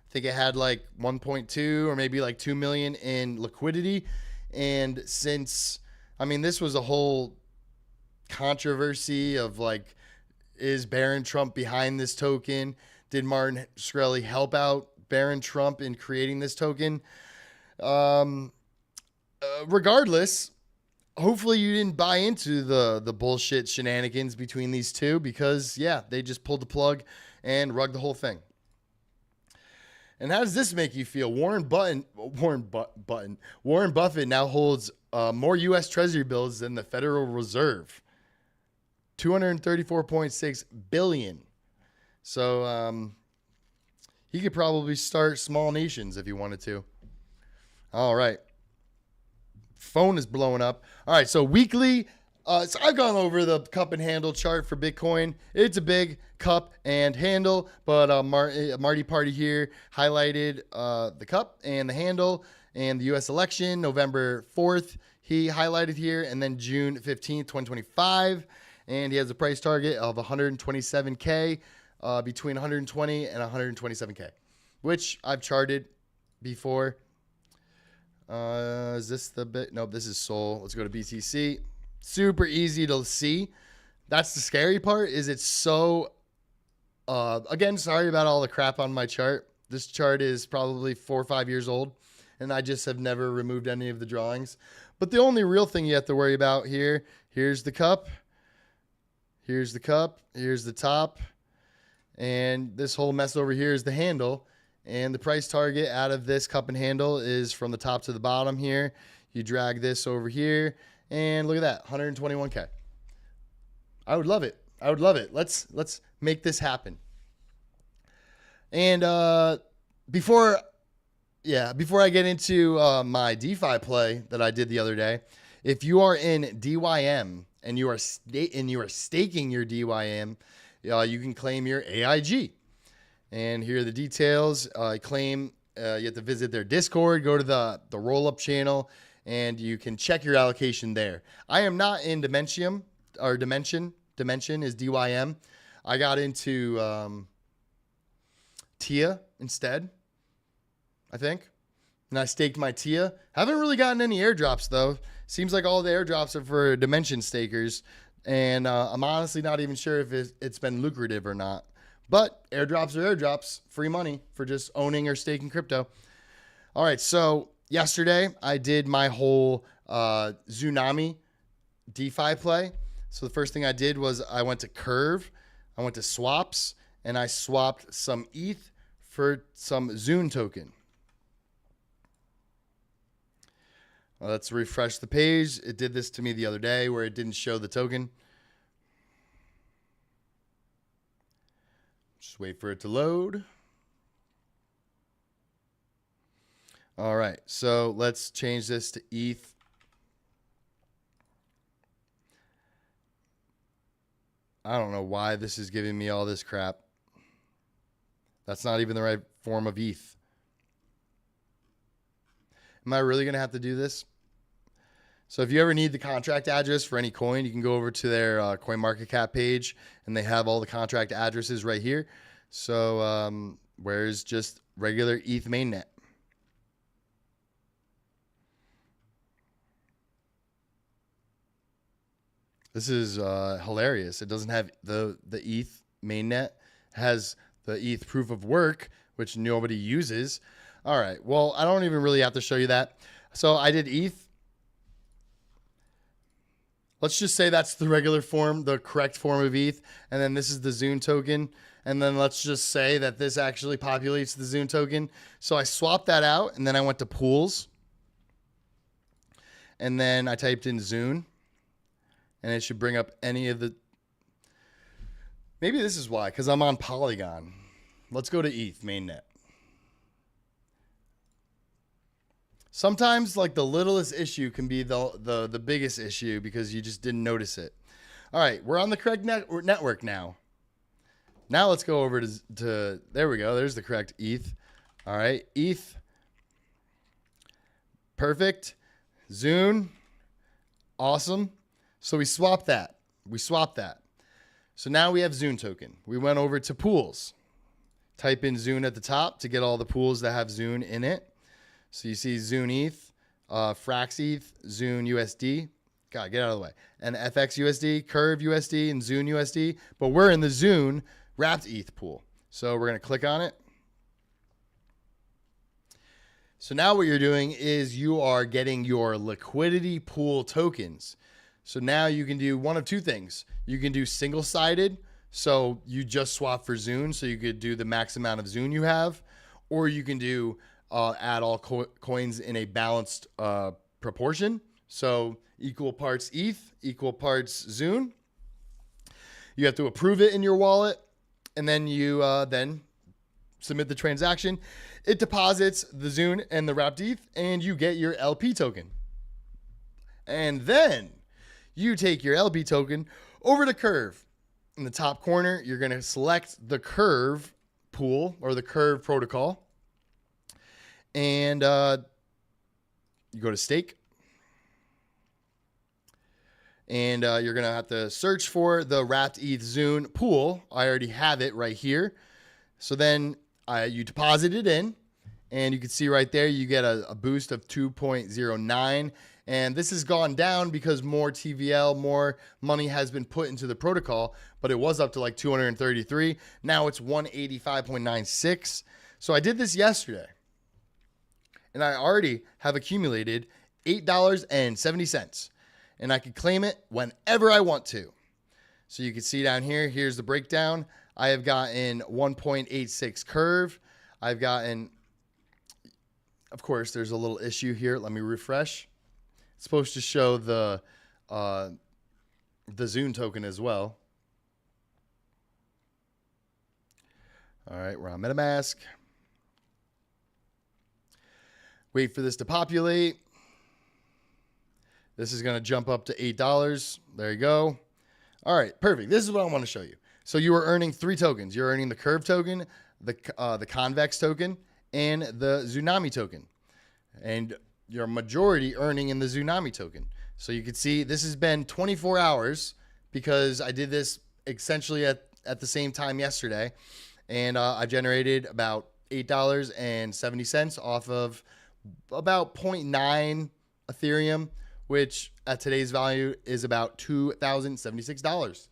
think it had like 1.2 or maybe like 2 million in liquidity. And since, I mean, this was a whole controversy of like, is Barron Trump behind this token? Did MartinsCrypto help out Barron Trump in creating this token? Regardless, hopefully you didn't buy into the bullshit shenanigans between these two, because yeah, they just pulled the plug and rugged the whole thing. And how does this make you feel? Warren Buffett now holds more U.S. Treasury bills than the Federal Reserve, 234.6 billion. So he could probably start small nations if he wanted to. All right. Phone is blowing up. All right, so weekly. So I've gone over the cup and handle chart for Bitcoin. It's a big cup and handle, but Marty Party here highlighted the cup and the handle, and the U.S. election, November 4th, he highlighted here, and then June 15th, 2025, and he has a price target of 127K, between 120 and 127K, which I've charted before. Is this the bit? Nope, this is Sol. Let's go to BTC. Super easy to see. That's the scary part, is it's so, again, sorry about all the crap on my chart. This chart is probably 4 or 5 years old, and I just have never removed any of the drawings. But the only real thing you have to worry about here's the cup, Here's the cup. Here's the top. And this whole mess over here is the handle. And the price target out of this cup and handle is from the top to the bottom here. You drag this over here. And look at that, 121K. I would love it. I would love it. Let's make this happen. And before I get into my DeFi play that I did the other day, if you are in DYM and you are staking your DYM, you can claim your AIG. And here are the details. You have to visit their Discord, go to the roll-up channel, and you can check your allocation there. I am not in Dimension. Dimension is DYM. I got into TIA instead, I think. And I staked my TIA. Haven't really gotten any airdrops, though. Seems like all the airdrops are for Dimension stakers. And I'm honestly not even sure if it's been lucrative or not. But airdrops are airdrops. Free money for just owning or staking crypto. All right, so yesterday I did my whole Tsunami DeFi play. So the first thing I did was I went to Curve. I went to swaps. And I swapped some ETH for some ZAIN token. Let's refresh the page. It did this to me the other day where it didn't show the token. Just wait for it to load. All right, so let's change this to ETH. I don't know why this is giving me all this crap. That's not even the right form of ETH. Am I really going to have to do this? So if you ever need the contract address for any coin, you can go over to their CoinMarketCap page, and they have all the contract addresses right here. So where's just regular ETH mainnet? This is hilarious. It doesn't have the ETH mainnet. It has the ETH proof of work, which nobody uses. All right. Well, I don't even really have to show you that. So I did ETH. Let's just say that's the regular form, the correct form of ETH. And then this is the ZAIN token. And then let's just say that this actually populates the ZAIN token. So I swapped that out, and then I went to pools. And then I typed in ZAIN. And it should bring up any of the... Maybe this is why, because I'm on Polygon. Let's go to ETH mainnet. Sometimes, like, the littlest issue can be the biggest issue because you just didn't notice it. All right, we're on the correct network now. Now let's go over to there we go. There's the correct ETH. All right, ETH. Perfect. ZAIN. Awesome. So we swapped that. So now we have ZAIN token. We went over to pools. Type in ZAIN at the top to get all the pools that have ZAIN in it. So you see ZAIN ETH, Frax ETH, ZAIN USD. God, get out of the way. And FX USD, Curve USD, and ZAIN USD. But we're in the ZAIN wrapped ETH pool. So we're going to click on it. So now what you're doing is you are getting your liquidity pool tokens. So now you can do one of two things. You can do single-sided. So you just swap for ZAIN. So you could do the max amount of ZAIN you have. Or you can do add all coins in a balanced proportion. So equal parts ETH, equal parts ZAIN. You have to approve it in your wallet. And then you then submit the transaction. It deposits the ZAIN and the wrapped ETH. And you get your LP token. And then you take your LP token over to Curve. In the top corner, you're going to select the Curve pool or the Curve protocol. And you go to stake. And you're going to have to search for the wrapped ETH ZAIN pool. I already have it right here. So then you deposit it in. And you can see right there, you get a boost of 2.09. And this has gone down because more TVL, more money has been put into the protocol. But it was up to like 233. Now it's 185.96. So I did this yesterday. And I already have accumulated $8.70. And I can claim it whenever I want to. So you can see down here, here's the breakdown. I have gotten 1.86 curve. I've gotten, of course, there's a little issue here. Let me refresh. It's supposed to show the ZAIN token as well. All right, we're on MetaMask. Wait for this to populate. This is going to jump up to $8. There you go. All right, perfect. This is what I want to show you. So you are earning 3 tokens. You're earning the Curve token, the Convex token, and the Tsunami token. And your majority earning in the Tsunami token. So you can see this has been 24 hours because I did this essentially at the same time yesterday. And I generated about $8.70 off of about 0.9 Ethereum, which at today's value is about $2,076.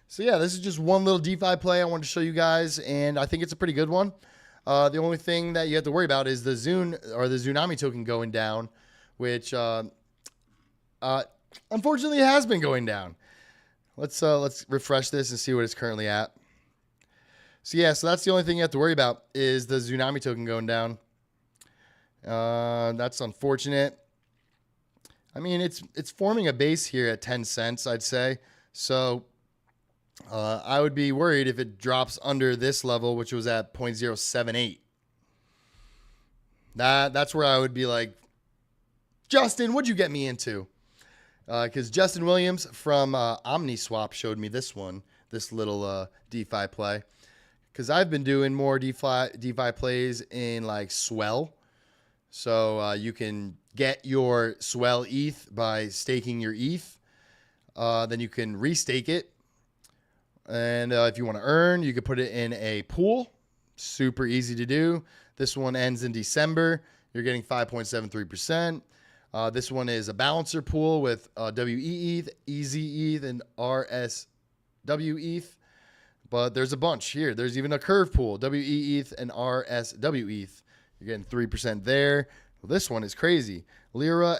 So yeah, this is just one little DeFi play I wanted to show you guys, and I think it's a pretty good one. The only thing that you have to worry about is the ZAIN or the Tsunami token going down, which unfortunately has been going down. Let's refresh this and see what it's currently at. So yeah, so that's the only thing you have to worry about is the Tsunami token going down. That's unfortunate. I mean, it's forming a base here at 10 cents, I'd say. So I would be worried if it drops under this level, which was at 0.078. That's where I would be like, Justin, what'd you get me into? Because Justin Williams from OmniSwap showed me this little DeFi play. Because I've been doing more DeFi plays in like Swell. So you can get your Swell ETH by staking your ETH. Then you can restake it. And if you want to earn, you can put it in a pool. Super easy to do. This one ends in December. You're getting 5.73%. This one is a balancer pool with WE ETH, EZ ETH, and RSW ETH. But there's a bunch here. There's even a curve pool, WE ETH and RSW ETH. You're getting 3% there. Well, this one is crazy. Lira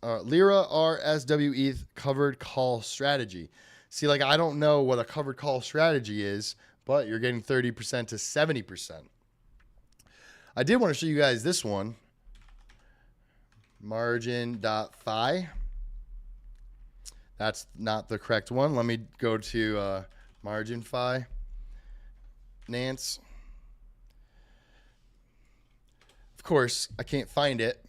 RSW ETH covered call strategy. See, like, I don't know what a covered call strategy is, but you're getting 30% to 70%. I did want to show you guys this one. Margin.fi. That's not the correct one. Let me go to MarginFi. Nance. Of course, I can't find it.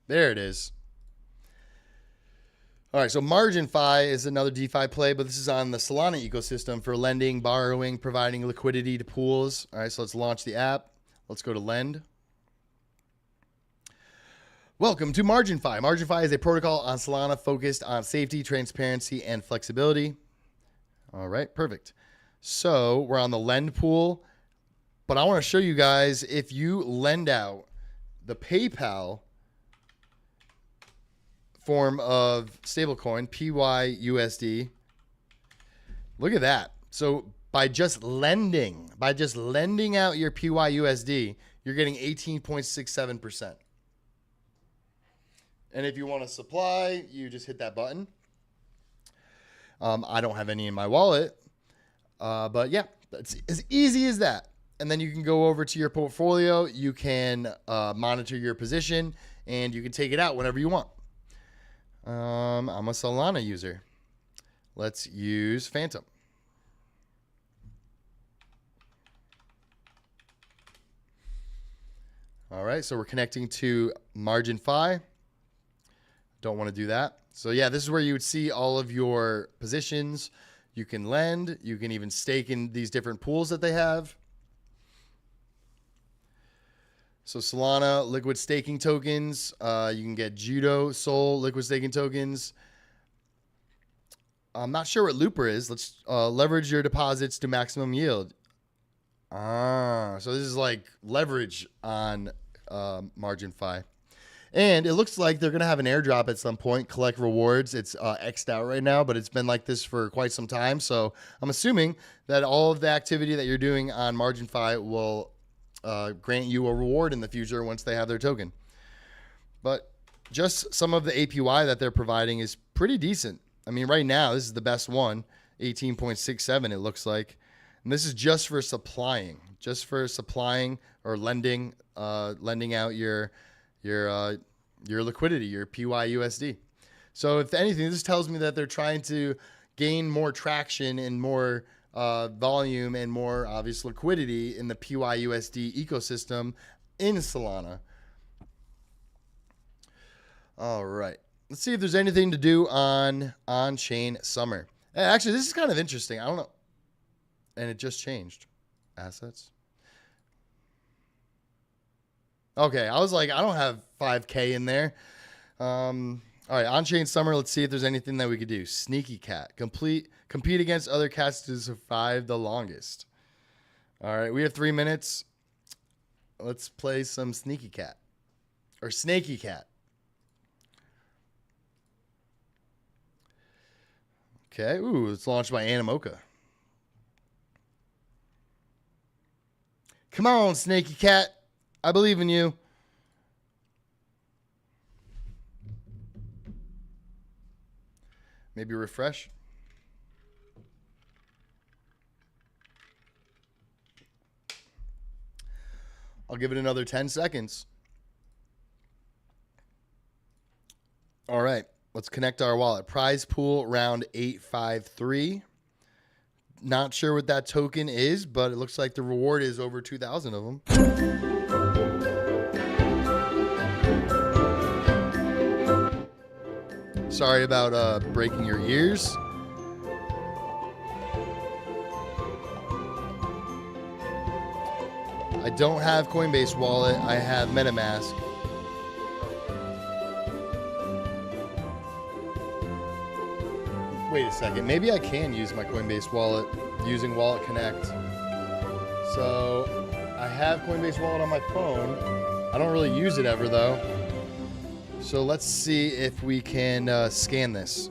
There it is. All right, so MarginFi is another DeFi play, but this is on the Salana ecosystem for lending, borrowing, providing liquidity to pools. All right, so let's launch the app. Let's go to lend. Welcome to MarginFi. MarginFi is a protocol on Salana focused on safety, transparency, and flexibility. All right, perfect. So we're on the lend pool, but I want to show you guys if you lend out the PayPal form of stablecoin, PYUSD. Look at that. So by just lending out your PYUSD, you're getting 18.67%. And if you want to supply, you just hit that button. I don't have any in my wallet. But yeah, that's as easy as that. And then you can go over to your portfolio. You can monitor your position, and you can take it out whenever you want. I'm a Salana user. Let's use Phantom. All right, so we're connecting to MarginFi. Don't want to do that. So yeah, this is where you would see all of your positions. You can lend. You can even stake in these different pools that they have. So Solana liquid staking tokens. You can get Judo Sol liquid staking tokens. I'm not sure what Looper is. Let's leverage your deposits to maximum yield. So this is like leverage on MarginFi. And it looks like they're going to have an airdrop at some point, collect rewards. It's X'd out right now, but it's been like this for quite some time. So I'm assuming that all of the activity that you're doing on MarginFi will grant you a reward in the future once they have their token. But just some of the APY that they're providing is pretty decent. I mean, right now, this is the best one, 18.67 it looks like. And this is just for supplying or lending out your liquidity, your PYUSD. So if anything, this tells me that they're trying to gain more traction and more volume and more obvious liquidity in the PYUSD ecosystem in Salana. All right. Let's see if there's anything to do on Onchain Summer. Actually, this is kind of interesting. I don't know. And it just changed. Assets. Okay, I was like, I don't have 5K in there. All right, Onchain Summer. Let's see if there's anything that we could do. Sneaky Cat. Compete against other cats to survive the longest. All right, we have 3 minutes. Let's play some Sneaky Cat. Or Snaky Cat. Okay, ooh, it's launched by Animoca. Come on, Snaky Cat. I believe in you. Maybe refresh. I'll give it another 10 seconds. All right, let's connect our wallet. Prize pool round 853. Not sure what that token is, but it looks like the reward is over 2,000 of them. Sorry about breaking your ears. I don't have Coinbase wallet. I have MetaMask. Wait a second. Maybe I can use my Coinbase wallet using Wallet Connect. So I have Coinbase wallet on my phone. I don't really use it ever though. So let's see if we can scan this.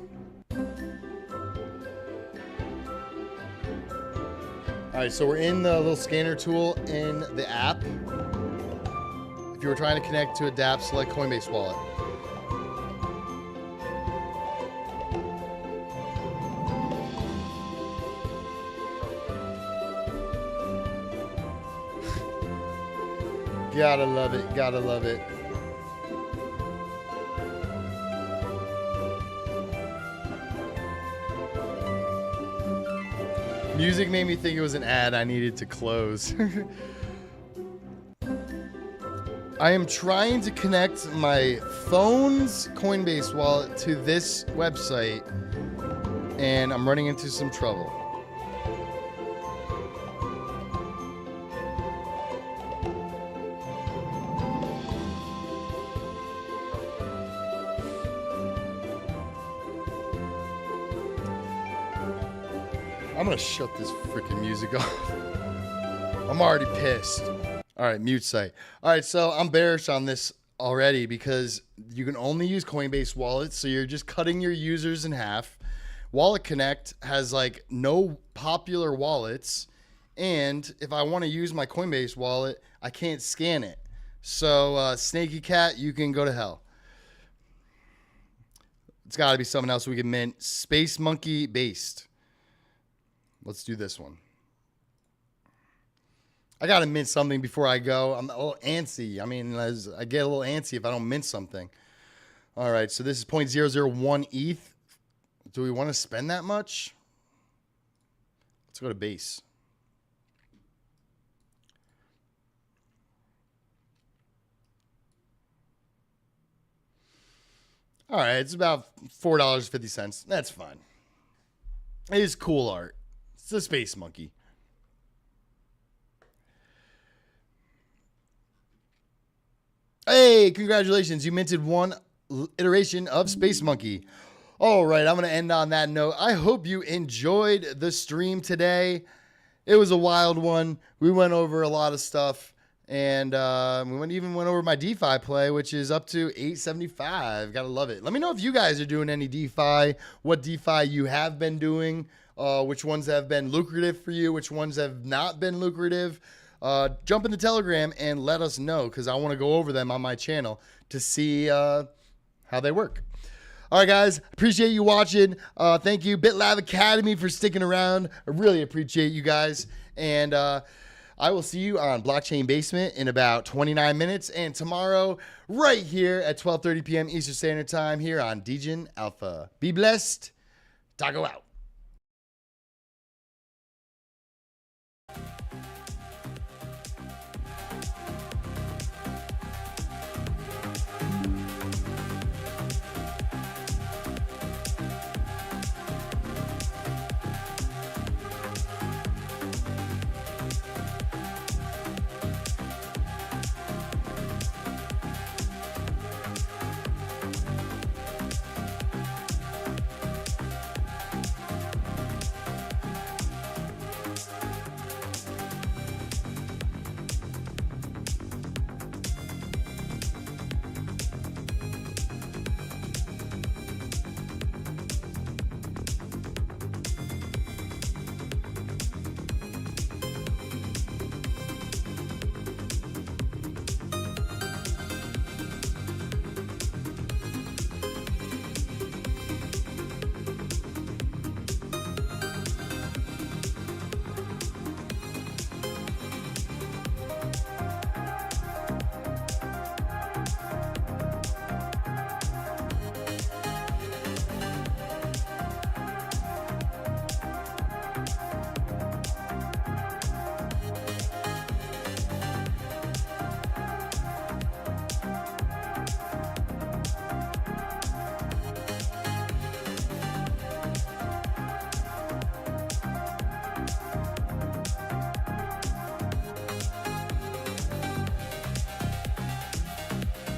All right, so we're in the little scanner tool in the app. If you were trying to connect to a dApp, select Coinbase wallet. Gotta love it, gotta love it. Music made me think it was an ad I needed to close. I am trying to connect my phone's Coinbase wallet to this website, and I'm running into some trouble. I'm gonna shut this freaking music off. I'm already pissed. All right, mute site. All right, so I'm bearish on this already because you can only use Coinbase wallets, so you're just cutting your users in half. Wallet Connect has like no popular wallets, and if I want to use my Coinbase wallet, I can't scan it. So Snaky Cat, you can go to hell. It's got to be something else we can mint. Space Monkey based. Let's do this one. I got to mint something before I go. I'm a little antsy. I mean, I get a little antsy if I don't mint something. All right, so this is 0.001 ETH. Do we want to spend that much? Let's go to base. All right, it's about $4.50. That's fine. It is cool art. It's a space monkey. Hey, congratulations. You minted one iteration of Space Monkey. All right, I'm going to end on that note. I hope you enjoyed the stream today. It was a wild one. We went over a lot of stuff, and we even went over my DeFi play, which is up to 875. Got to love it. Let me know if you guys are doing any DeFi, what DeFi you have been doing, which ones have been lucrative for you, which ones have not been lucrative. Jump in the Telegram and let us know, because I want to go over them on my channel to see how they work. All right, guys, appreciate you watching. Thank you, BitLab Academy, for sticking around. I really appreciate you guys. And I will see you on Blockchain Basement in about 29 minutes. And tomorrow, right here at 12:30 p.m. Eastern Standard Time here on Degen Alpha. Be blessed. Taco out.